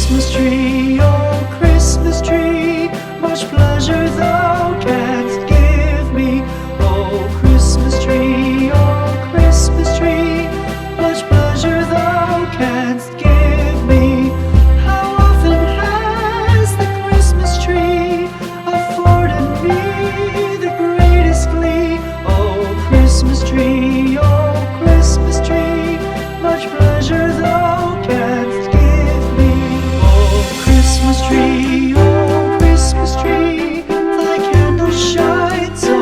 Christmas tree, oh Christmas tree, much pleasure thou canst give me. Oh Christmas tree, much pleasure thou canst give me. How often has the Christmas tree afforded me the greatest glee? Oh Christmas tree, much pleasure thou canst give me. Oh Christmas tree, thy candle shines so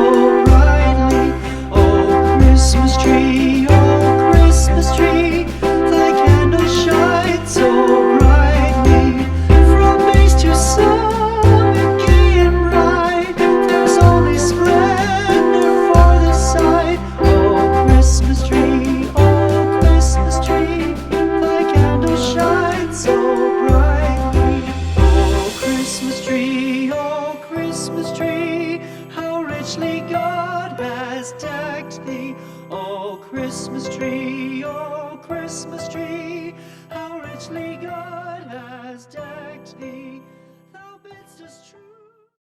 brightly. Oh Christmas tree, thy candle shines so brightly. From base to summit, gay and bright, there's only splendor for the sight. Oh Christmas tree, thy candle shines so brightly. Oh Christmas tree, how richly God has decked thee. Oh Christmas tree,